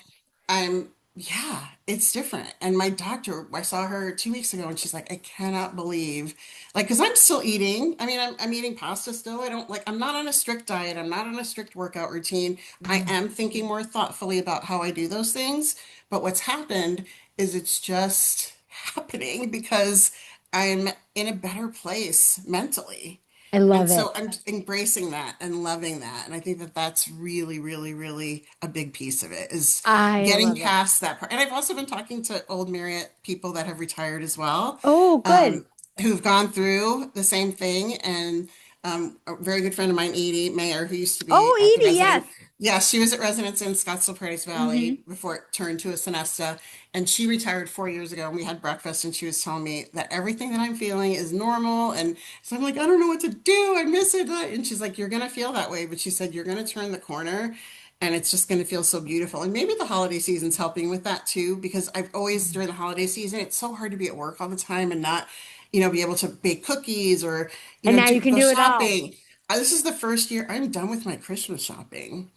yeah, it's different. And my doctor, I saw her 2 weeks ago, and she's like, I cannot believe, like, because I'm still eating. I mean, I'm eating pasta still. I don't like, I'm not on a strict diet. I'm not on a strict workout routine. I Mm. am thinking more thoughtfully about how I do those things. But what's happened is it's just happening because I'm in a better place mentally. I And love it. so I'm embracing that and loving that. And I think that that's really, really, really a big piece of it is I getting love it. past that part. And I've also been talking to old Marriott people that have retired as well, Oh, good. um, who've gone through the same thing. And a very good friend of mine, Edie Mayer, who used to be at Oh, the Edie, yes. residence. Yeah, she was at residence in Scottsdale Paradise Hmm. Valley before it turned to a Sonesta. And she retired 4 years ago. And we had breakfast, and she was telling me that everything that I'm feeling is normal. And so I'm like, I don't know what to do. I miss it. And she's like, you're going to feel that way. But she said, you're going to turn the corner, and it's just going to feel so beautiful. And maybe the holiday season's helping with that too, because I've always, during the holiday season, it's so hard to be at work all the time and not, be able to bake cookies or, And now you can go do it all. shopping. This is the first year I'm done with my Christmas shopping.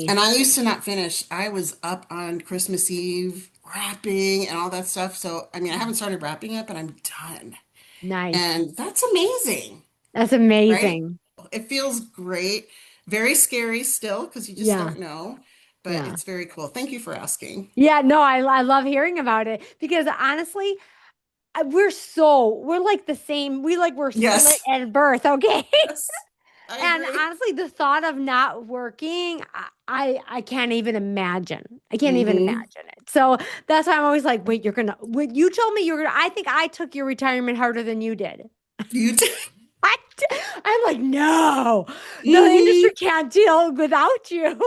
And I Nice. used to not finish. I was up on Christmas Eve wrapping and all that stuff. So, I mean, I haven't started wrapping yet, but I'm done. Nice. And that's amazing, That's right? amazing. It feels great. Very scary still because you just Yeah. don't know, but Yeah. it's very cool. Thank you for asking. Yeah. No, I love hearing about it because honestly, we're like the same. We're split Yes, at birth. Okay. yes, I And agree. honestly, the thought of not working, I can't even imagine. I can't even Hmm. imagine it. So that's why I'm always like, wait, you're gonna, wait, you told me you're gonna, I think I took your retirement harder than you did. You too. I, I'm like, no, no, the industry Hmm. can't deal without you.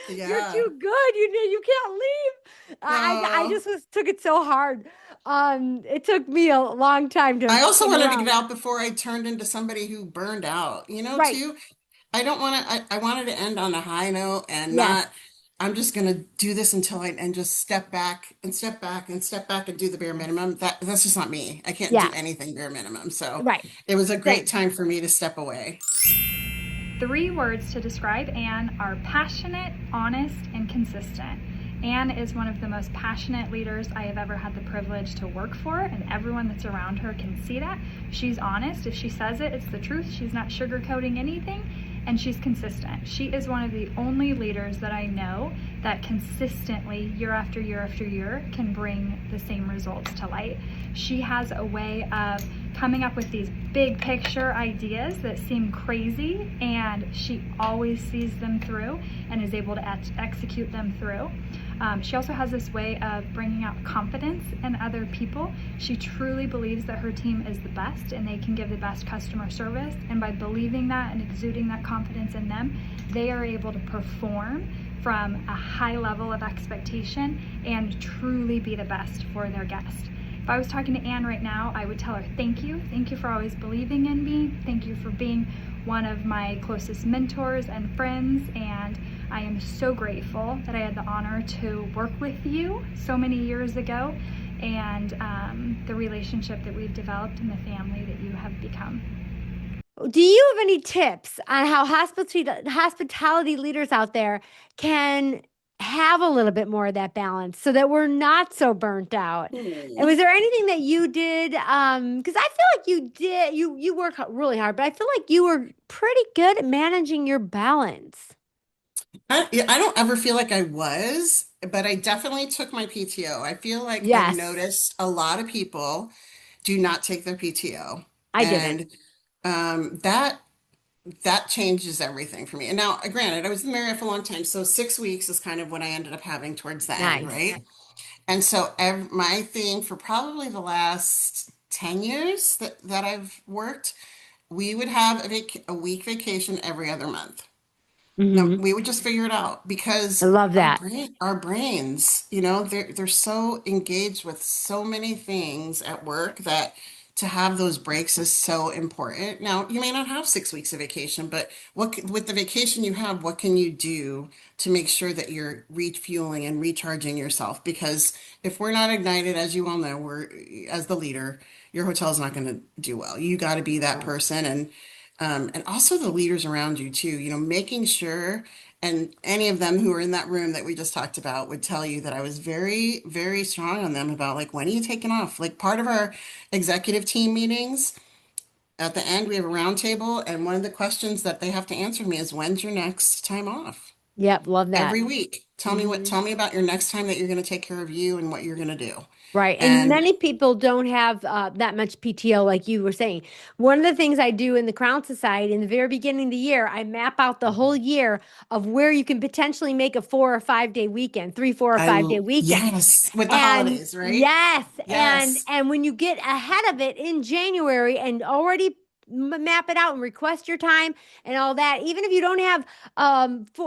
You're Yeah. too good. You can't leave. I Oh, just took it so hard. It took me a long time to I also come wanted to get around. out before I turned into somebody who burned out, Right. too. I don't want to, I wanted to end on a high note and Yes. not, I'm just going to do this until and just step back and step back and step back and do the bare Yes. minimum. That's just not me. I can't do Yeah. anything bare minimum. So Right. it was a great Same. time for me to step away. 3 words to describe Anne are passionate, honest, and consistent. Anne is one of the most passionate leaders I have ever had the privilege to work for, and everyone that's around her can see that. She's honest. If she says it, it's the truth. She's not sugarcoating anything. and she's consistent. She is one of the only leaders that I know that consistently, year after year after year, can bring the same results to light. She has a way of coming up with these big picture ideas that seem crazy, and she always sees them through and is able to execute them through. She also has this way of bringing out confidence in other people. She truly believes that her team is the best and they can give the best customer service. And by believing that and exuding that confidence in them, they are able to perform from a high level of expectation and truly be the best for their guest. If I was talking to Anne right now, I would tell her, thank you. Thank you for always believing in me. Thank you for being one of my closest mentors and friends. And I am so grateful that I had the honor to work with you so many years ago, and the relationship that we've developed and the family that you have become. Do you have any tips on how hospitality leaders out there can have a little bit more of that balance so that we're not so burnt out? And was there anything that you did? Because I feel like you work really hard, but I feel like you were pretty good at managing your balance. I don't ever feel like I was, but I definitely took my PTO. I feel like I've Yes, noticed a lot of people do not take their PTO, I didn't. and that changes everything for me. And now, granted, I was in Marriott for a long time, so 6 weeks is kind of what I ended up having towards the end, Nice. right? And so my thing for probably the last 10 years that I've worked, we would have a week vacation every other month. No, Hmm. we would just figure it out I because love that. our brains, they're so engaged with so many things at work that to have those breaks is so important. Now, you may not have 6 weeks of vacation, but with the vacation you have, what can you do to make sure that you're refueling and recharging yourself? Because if we're not ignited, as you all know, we're as the leader, your hotel's not going to do well. You got to be that person, and also the leaders around you too, making sure, and any of them who are in that room that we just talked about would tell you that I was very, very strong on them about like, when are you taking off? Like part of our executive team meetings, at the end, we have a round table, and one of the questions that they have to answer me is, when's your next time off? Yep, love that. Every week. Hmm. Tell me about your next time that you're going to take care of you and what you're going to do. Right. And And many people don't have that much PTO, like you were saying. One of the things I do in the Crown Society in the very beginning of the year, I map out the whole year of where you can potentially make a 4 or 5 day weekend, 3, 4, or 5 day weekend. yes, with the And holidays, right? yes, Yes. and when you get ahead of it in January and already map it out and request your time and all that, even if you don't have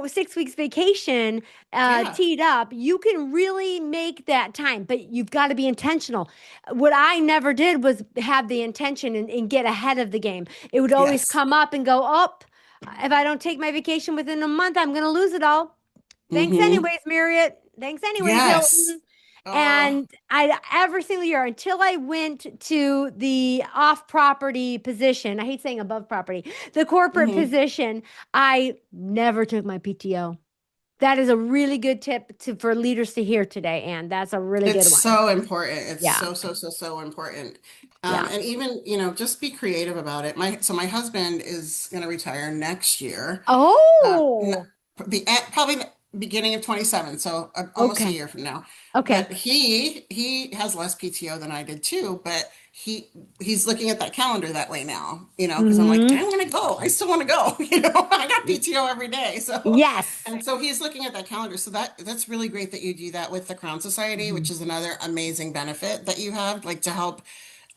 6 weeks vacation Yeah. teed up, you can really make that time, but you've got to be intentional. What I never did was have the intention and get ahead of the game. It would always Yes. come up and go up. If I don't take my vacation within a month, I'm going to lose it all. Thanks Mm-hmm. anyways, Marriott. Thanks anyways, Yes. Hilton. Oh, And I every single year until I went to the off property position, I hate saying above property, the corporate hmm. position, I never took my PTO. That is a really good tip for leaders to hear today, and that's a really It's good one. so important. It's Yeah. so, so, so, so important. Yeah. And even, just be creative about it. My husband is going to retire next year. N Oh, probably the beginning of 27, so almost a okay. year from now. Okay. But he has less PTO than I did too, but he's looking at that calendar that way now, because I'm like, Hmm. I want to go. I still want to go, I got PTO every day. So, Yes. and so he's looking at that calendar. So that's really great that you do that with the Crown Society, which Mhm. is another amazing benefit that you have, like to help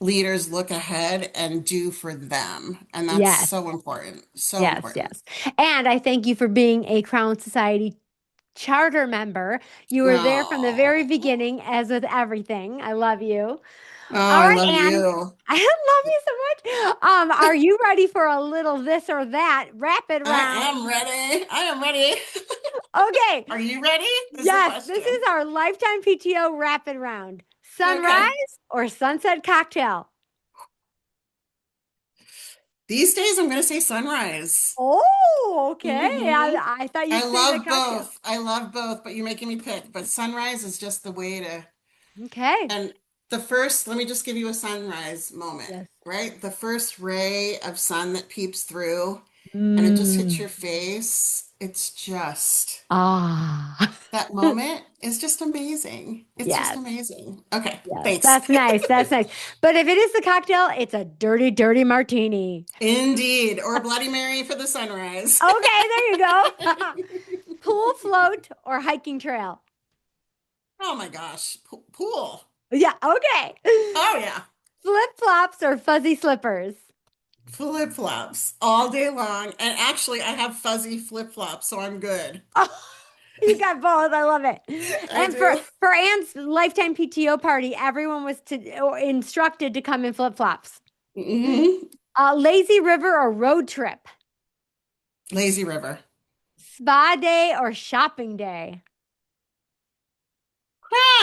leaders look ahead and do for them. And that's Yes. so important. So Yes. important. Yes. And I thank you for being a Crown Society charter member. You were there from the very Oh. beginning, as with everything. I love you. Oh, All I right, love Anne. you. I love you so much. Are you ready for a little this or that rapid I round? am ready. I am ready. Okay. Are you ready? Is the Yes, this question. is our lifetime PTO rapid round. Okay. Sunrise or sunset cocktail? These days I'm going to say sunrise. Oh, okay. Hmm. I thought I you'd say the love cocktail. both. I love both, but you're making me pick. But sunrise is just the way to. Okay. And let me just give you a sunrise moment, Yes. right? The first ray of sun that peeps through, and it just hits Mm. your face. It's just Ah, that moment is just amazing. It's just yes. amazing. Okay, Yes, thanks. that's nice. That's nice. But if it is the cocktail, it's a dirty, dirty martini. Indeed, or a Bloody Mary for the sunrise. Okay, there you go. Pool float or hiking trail? Oh my gosh, pool. Yeah, okay. Oh yeah. Flip-flops or fuzzy slippers? Flip-flops all day long. And actually, I have fuzzy flip-flops, so I'm good. Oh, you got both. I love it. I And for do. for Anne's lifetime PTO party, everyone was instructed to come in flip-flops. Hmm. Lazy river or road trip? Lazy River. Spa day or shopping day?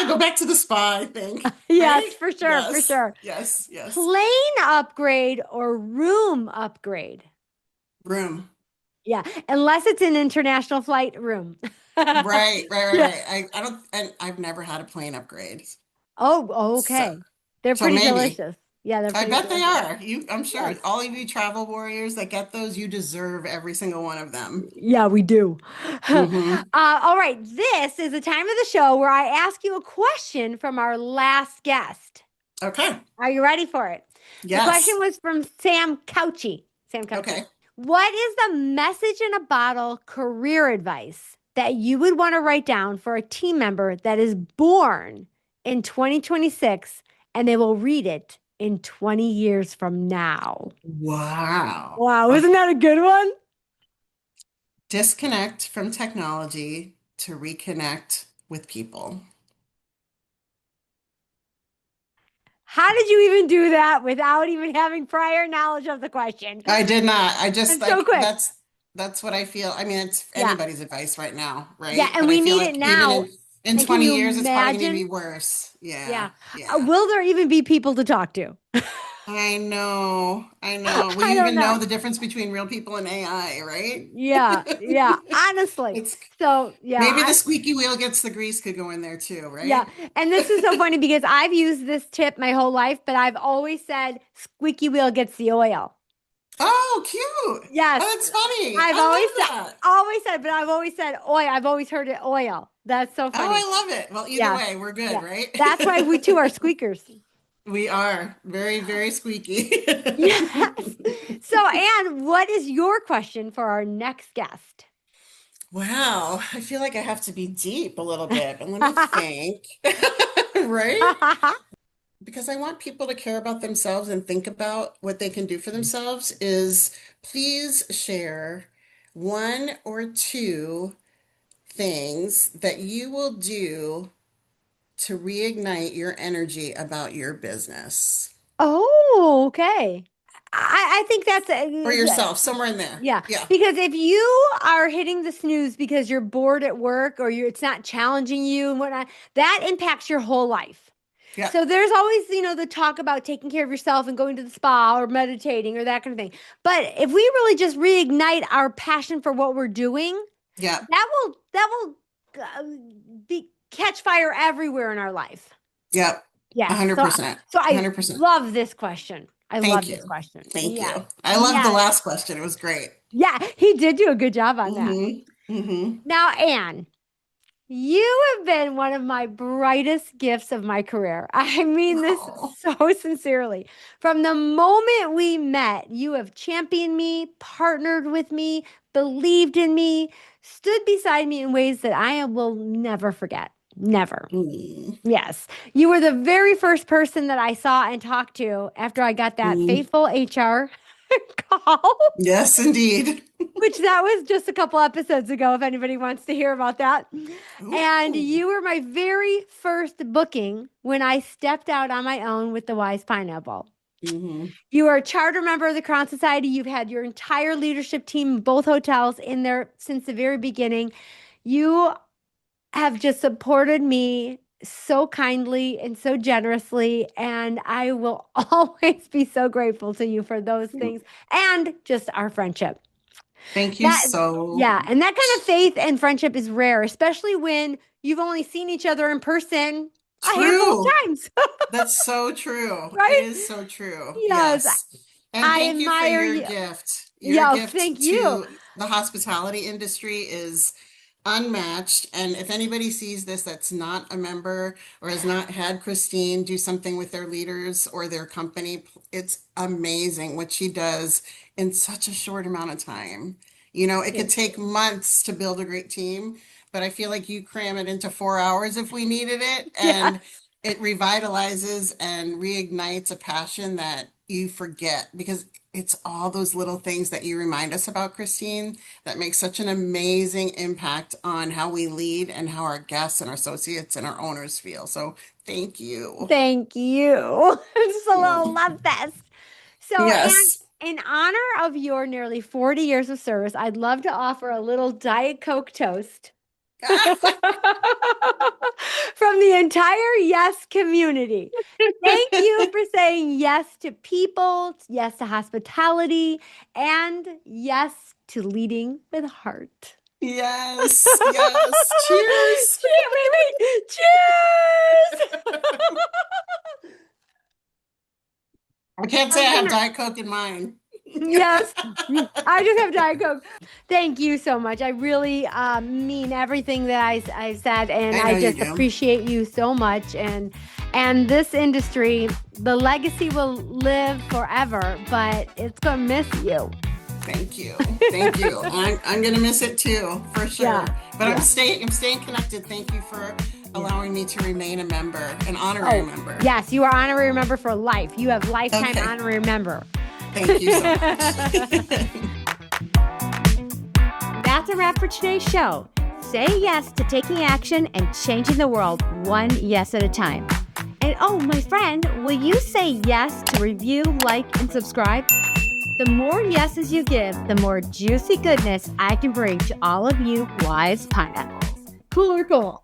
Go back to the spa, I think. Yes, Right? for sure, for Yes. sure. Yes. Yes. Plane upgrade or room upgrade? Room. Yeah, unless it's an international flight room. Yeah. Right. I don't, and I've never had a plane upgrade. Oh, So, okay. They're so pretty maybe. delicious. Yeah, they're I pretty bet they delicious. are. I'm sure Yes. all of you travel warriors that get those, you deserve every single one of them. Yeah, we do. Hmm. All right. This is the time of the show where I ask you a question from our last guest. Okay. Are you ready for it? The question Yes. was from Sam Couchy. Sam Couchy. Okay. What is the message in a bottle career advice that you would want to write down for a team member that is born in 2026 and they will read it in 20 years from now? Wow. Wow, isn't that a good one? Disconnect from technology to reconnect with people. How did you even do that without even having prior knowledge of the question? I did not. I just And so like quick. that's what I feel. I mean, it's Yeah. anybody's advice right now, Yeah. right? And But I we feel need it like even now. in And can 20 you years, it's probably going to be imagine? worse. Yeah. Yeah. Yeah. Will there even be people to talk to? I know. I know. Will I you don't even know know. the difference between real people and AI, right? Yeah. Yeah. Honestly. It's So, yeah. maybe the squeaky wheel gets the grease could go in there too, Yeah. right? And this is so funny because I've used this tip my whole life, but I've always said squeaky wheel gets the oil. Oh, cute. Yes. Oh, that's funny. I've I love that. always said, but I've always said oil. I've always heard it oil. That's so Oh, funny. I love it. Well, either Yeah. way, we're good, Yeah. right? That's why we too are squeakers. We are very, very squeaky. Yes. So, Anne, what is your question for our next guest? Wow, I feel like I have to be deep a little bit, but let me think. Right? Because I want people to care about themselves and think about what they can do for themselves is please share one or two things that you will do to reignite your energy about your business Oh, okay. I think that's or a, yourself, somewhere in there. yeah, Yeah. because if you are hitting the snooze because you're bored at work or it's not challenging you and whatnot, that impacts your whole life. Yeah. So there's always, the talk about taking care of yourself and going to the spa or meditating or that kind of thing. But if we really just reignite our passion for what we're doing, Yeah. that will be catch fire everywhere in our life. Yeah. Yes. 100%. So I 100%. love this question. I Thank love you. this question. Thank Yes. you. I love the Yes. last question. It was great. Yeah, he did do a good job on that. Mm-hmm. Now, Anne, you have been one of my brightest gifts of my career. I mean this Oh, so sincerely. From the moment we met, you have championed me, partnered with me, believed in me, stood beside me in ways that I will never forget. Never. mm, Yes. You were the very first person that I saw and talked to after I got that mm. fateful HR call, Yes, indeed. which that was just a couple episodes ago, if anybody wants to hear about that. And Ooh. you were my very first booking when I stepped out on my own with the Wise Pineapple. Hmm. You are a charter member of the Crown Society. You've had your entire leadership team, both hotels, in there since the very beginning. You have just supported me so kindly and so generously. And I will always be so grateful to you for those things and just our friendship. Thank you That, so yeah. And that kind of much. faith and friendship is rare, especially when you've only seen each other in person a handful of True. times, That's so true. It right? is so true. Yes. Yes. And I thank you for admire your you. gift. Your Yo, thank gift you. to the hospitality industry is unmatched. And if anybody sees this that's not a member or has not had Christine do something with their leaders or their company, it's amazing what she does in such a short amount of time. It could Thank you. take months to build a great team, but I feel like you cram it into 4 hours if we needed it. Yeah. And it revitalizes and reignites a passion that you forget because it's all those little things that you remind us about, Christine, that make such an amazing impact on how we lead and how our guests and our associates and our owners feel. So thank you. Thank you. Just a Yeah. little love fest. So, and Yes. in honor of your nearly 40 years of service, I'd love to offer a little Diet Coke toast from the entire Yes community. Thank you for saying yes to people, yes to hospitality, and yes to leading with heart. Yes. Yes. Cheers. Wait. Cheers! I can't say I I'm have gonna, Diet Coke in mine. yes, I just have Diet Coke. Thank you so much. I really mean everything that I said, and I I know you just do. appreciate you so much. And this industry, the legacy will live forever, but it's gonna miss you. Thank you. Thank you. I'm gonna miss it too, for sure. Yeah, But yeah. I'm staying connected. Thank you for allowing me to remain a member, an honorary member. Yes, you are honorary member for life. You have lifetime Okay. honorary member. Thank you so much. That's a wrap for today's show. Say yes to taking action and changing the world one yes at a time. And oh, my friend, will you say yes to review, like, and subscribe? The more yeses you give, the more juicy goodness I can bring to all of you wise pineapples. Cool or cool?